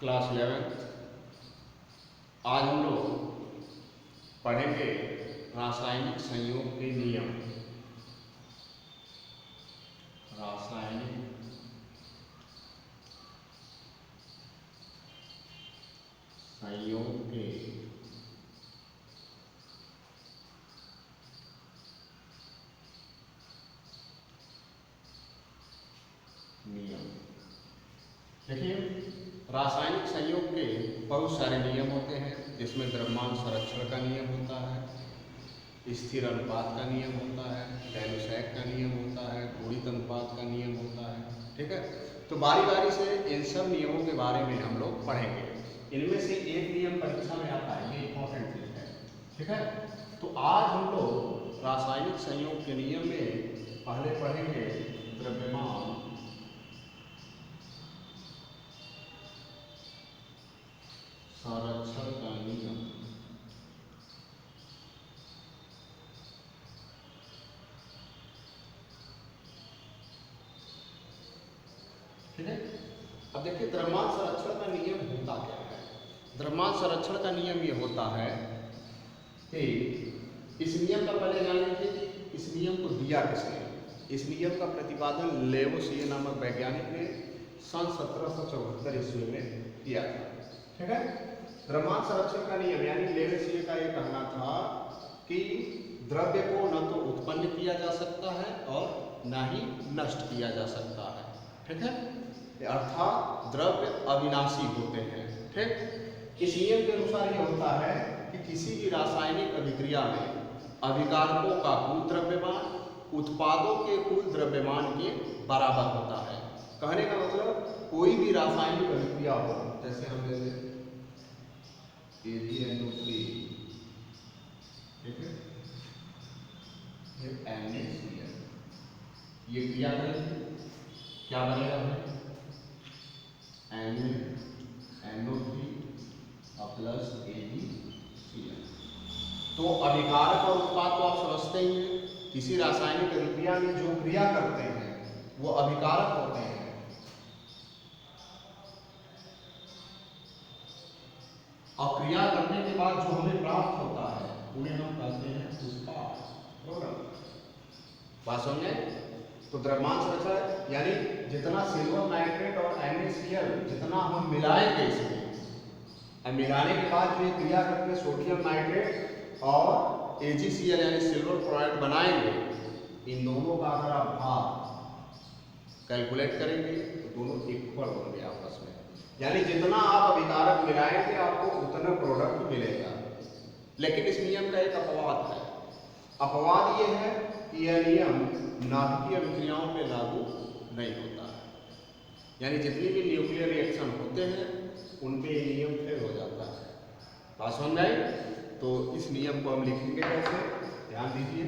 Class 11। आज हम लोग पढ़ेंगे रासायनिक संयोग के नियम। रासायनिक संयोग के नियम। देखिए, रासायनिक संयोग के बहुत सारे नियम होते हैं, जिसमें द्रव्यमान संरक्षण का नियम होता है, स्थिर अनुपात का नियम होता है, डैनुसैक का नियम होता है, गुणित अनुपात का नियम होता है। ठीक है, तो बारी बारी से इन सब नियमों के बारे में हम लोग पढ़ेंगे। इनमें से एक नियम परीक्षा में आता है, ये इंपॉर्टेंट चीज है। ठीक है, तो आज हम लोग रासायनिक संयोग के नियम में पहले पढ़ेंगे द्रव्यमान संरक्षण का नियम। ठीक है, अब देखिए द्रव्यमान संरक्षण का नियम होता क्या है। द्रव्यमान संरक्षण का नियम ये होता है कि इस नियम का पहले जान लीजिए कि इस नियम को दिया किसने। इस नियम का प्रतिपादन लेवोसिये नामक वैज्ञानिक ने सन 1774 ईस्वी में किया था। ठीक है, द्रव्यमान संरक्षण का नियम यानी लेवोसिये का यह कहना था कि द्रव्य को न तो उत्पन्न किया जा सकता है और न ही नष्ट किया जा सकता है। ठीक है, अर्थात द्रव्य अविनाशी होते हैं। ठीक, इस नियम के अनुसार यह होता है कि किसी भी रासायनिक अभिक्रिया में अभिकारकों का कुल द्रव्यमान उत्पादों के कुल द्रव्यमान के बराबर होता है। कहने का मतलब कोई भी रासायनिक अभिक्रिया हो, जैसे हम लेते AgNO3, ठीक है, NaCl, ये क्रिया करेंगे क्या बनेगा भाई, NaNO3 प्लस AgCl। तो अभिकारक और उत्पाद तो आप समझते ही हैं, किसी रासायनिक अभिक्रिया में जो क्रिया करते हैं वो अभिकारक होते हैं और क्रिया करने के बाद जो हमें प्राप्त होता है उन्हें हम कहते हैं उत्पाद। बात समझे? तो द्रव्यमान संरक्षण यानी जितना सिल्वर नाइट्रेट और NaCl जितना हम मिलाएंगे इसमें, अब मिलाने के बाद जो क्रिया करके सोडियम नाइट्रेट और AgCl यानी सिल्वर क्लोराइड बनाएंगे, इन दोनों का अगर आप भाग कैलकुलेट करेंगे तो दोनों इक्वल होंगे आपस में। यानी जितना आप अभिकारक मिलाएंगे आपको उतना प्रोडक्ट मिलेगा। लेकिन इस नियम का एक अपवाद है। अपवाद ये है कि यह नियम नाभिकीय अभिक्रियाओं पे लागू नहीं होता है। यानी जितनी भी न्यूक्लियर रिएक्शन होते हैं उन पे ये नियम फेल हो जाता है। बात समझ में आई? तो इस नियम को हम लिखेंगे कैसे, ध्यान दीजिए।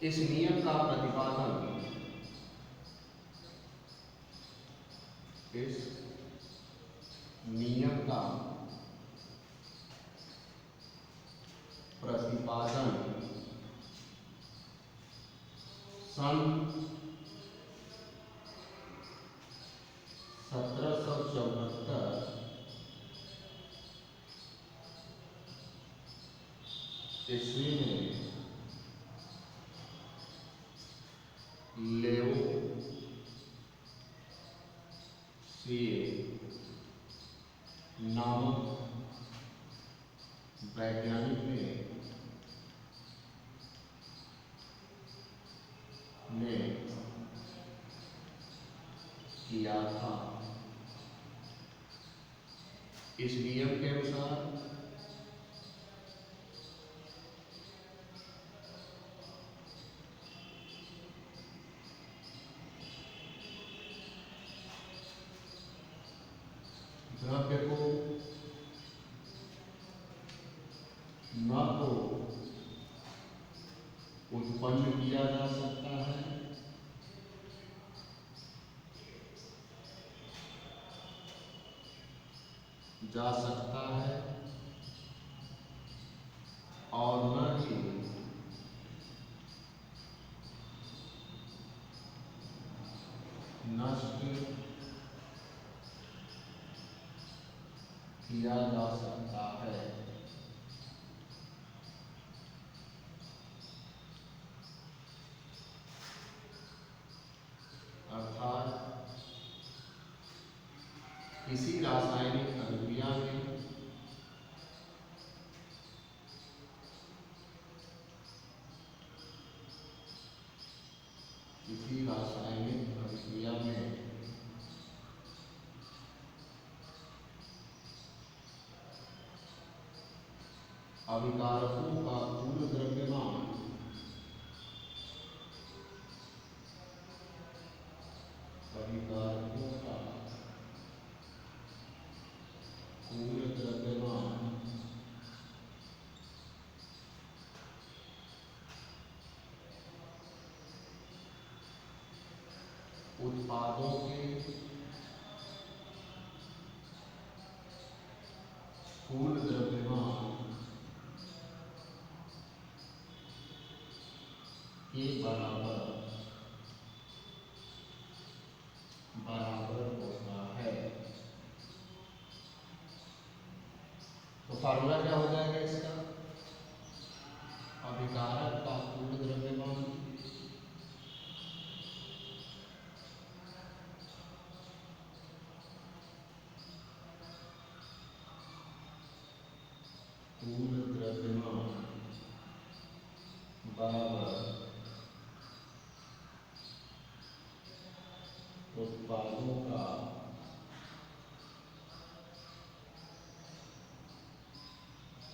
इस नियम का प्रतिपादन, इस नियम का प्रतिपादन सन 1774 ईस्वी में लेवोसिये नामक वैज्ञानिक ने किया था। इस नियम के अनुसार द्रव्य को न तो उत्पन्न किया जा सकता है जा सकता है और न ही किया जा सकता है। अर्थात किसी रासायनिक अभिक्रिया में अभिकारकों का कुल द्रव्यमान उत्पादों के कुल द्रव्यमान के बराबर होता है। तो फार्मूला क्या हो जाएगा इसका? अभिकारक का कुल द्रव्यमान बराबर उत्पादों का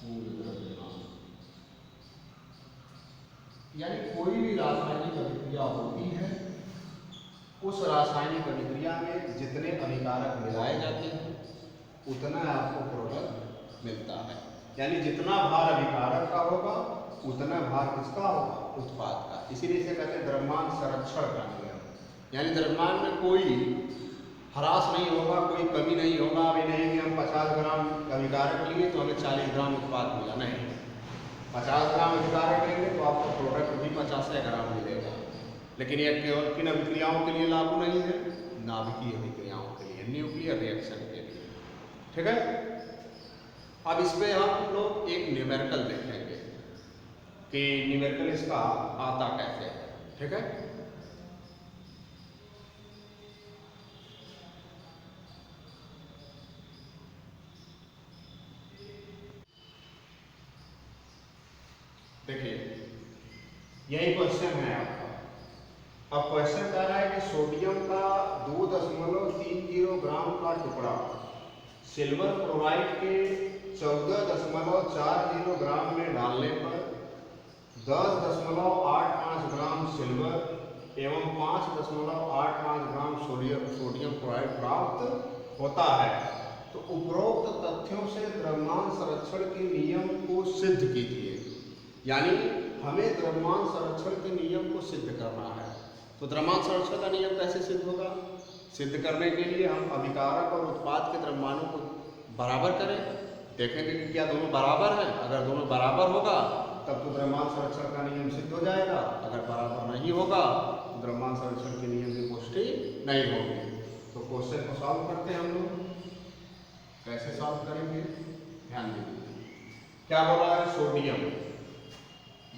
कुल द्रव्यमान। यानी कोई भी रासायनिक अभिक्रिया होती है, उस रासायनिक अभिक्रिया में जितने अभिकारक मिलाए जाते हैं उतना आपको प्रोडक्ट मिलता है। यानी जितना भार अभिकारक का होगा उतना भार किसका होगा? उत्पाद का। इसीलिए इसे कहते हैं द्रव्यमान संरक्षण का नियम। यानी द्रव्यमान में कोई ह्रास नहीं होगा, कोई कमी नहीं होगा। अभी नहीं कि हम 50 ग्राम अभिकारक लिए तो हमें 40 ग्राम उत्पाद मिला, नहीं। 50 ग्राम अभिकारक लेंगे तो आपको प्रोडक्ट भी 50 ग्राम मिलेगा। लेकिन यह केवल किन अभिक्रियाओं के लिए लागू नहीं है? नाभिकीय अभिक्रियाओं के लिए, न्यूक्लियर रिएक्शन के लिए। ठीक है। अब इस पे हम लोग एक न्यूमेरिकल देखेंगे कि न्यूमेरिकल इसका आता कैसे है। ठीक है। देखिए, यही क्वेश्चन है आपका। अब क्वेश्चन कह रहा है कि सोडियम का 2.30 ग्राम का टुकड़ा सिल्वर क्लोराइड के 14.4 किलोग्राम में डालने पर 10.85 ग्राम सिल्वर एवं 5.85 ग्राम सोडियम क्लोराइड प्राप्त होता है। तो उपरोक्त तथ्यों से द्रव्यमान संरक्षण के नियम को सिद्ध कीजिए। यानी हमें द्रव्यमान संरक्षण के नियम को सिद्ध करना है। तो द्रव्यमान संरक्षण का नियम कैसे सिद्ध होगा? सिद्ध करने के लिए हम अभिकारक और उत्पाद के द्रव्यमानों को बराबर करें, देखेंगे कि क्या दोनों बराबर हैं। अगर दोनों बराबर होगा तब तो द्रव्यमान संरक्षण का नियम सिद्ध हो जाएगा। अगर बराबर नहीं होगा तो द्रव्यमान संरक्षण के नियम की पुष्टि नहीं होगी। तो क्वेश्चन को सॉल्व करते हैं हम लोग। कैसे सॉल्व करेंगे? ध्यान दीजिए। क्या बोल रहा है? सोडियम,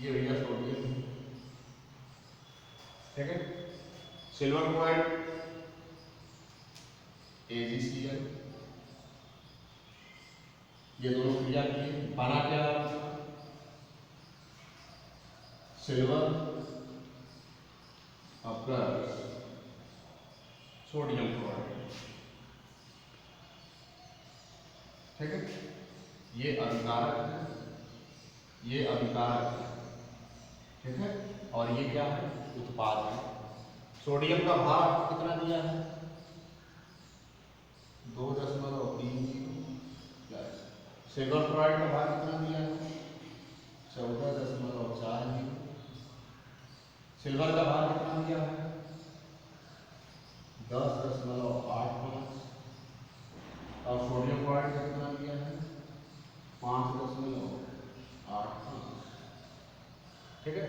ये भैया सोडियम, ठीक है। सिल्वर क्लोराइड AgCl, ये दोनों क्रिया की बना क्या? सिल्वर प्लस सोडियम क्लोराइड, ठीक है। ये अभिकारक है, ये अभिकारक है, ठीक है। और ये क्या है? उत्पाद है। सोडियम का भार आपको कितना दिया है? 2.30 प्लस सिल्वर क्लोराइड का भार कितना दिया है? 14.4। सिल्वर का भार कितना दिया है? 10.85। और सोडियम क्लोराइड का कितना दिया है? 5.85। ठीक है।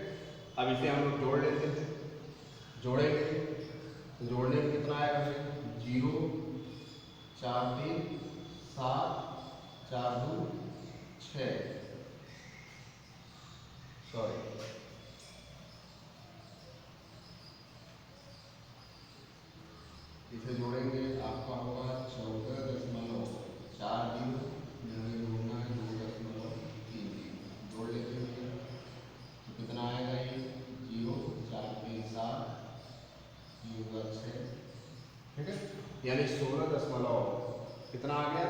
अब इसे हम लोग जोड़ लेते हैं। जोड़ेंगे तो जोड़ने में कितना आएगा? 0, 4, 3, 7, 4 2 6, सॉरी इसे जोड़ेंगे आपका होगा 14.40 यानी जोड़ना है 2.3 जोड़ लेते हैं तो कितना आएगा ये 0 4 3 7 6, ठीक है, यानी 16 कितना आ गया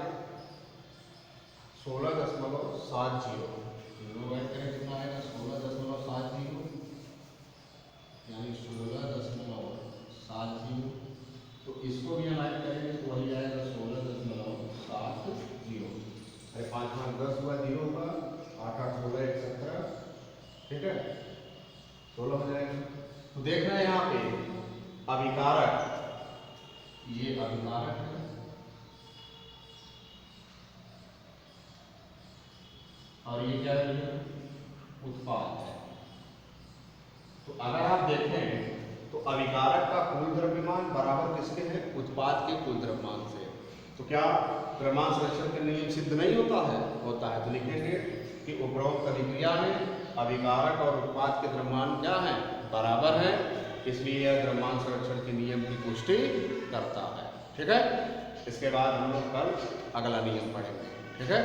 16.70 ऐड करें कितना आएगा 16.70 यानी 16.70 तो इसको भी हम ऐड करेंगे तो वही आएगा 16.70 अरे 5 5 10 हुआ 0 का 8 8 16 1 17 ठीक है 16 हो जाएगा। तो देख रहे हैं यहाँ पे अभिकारक ये अभिकारक है और ये क्या है उत्पाद है। तो अगर आप देखें तो अभिकारक का कुल द्रव्यमान बराबर किसके है उत्पाद के कुल द्रव्यमान से। तो क्या द्रव्यमान संरक्षण का नियम सिद्ध नहीं होता है तो लिखेंगे कि उपरोक्त अभिक्रिया में अभिकारक और उत्पाद के द्रव्यमान क्या है बराबर है, इसलिए यह द्रव्यमान संरक्षण के नियम की पुष्टि करता है। ठीक है, इसके बाद हम लोग कल अगला नियम पढ़ेंगे। ठीक है।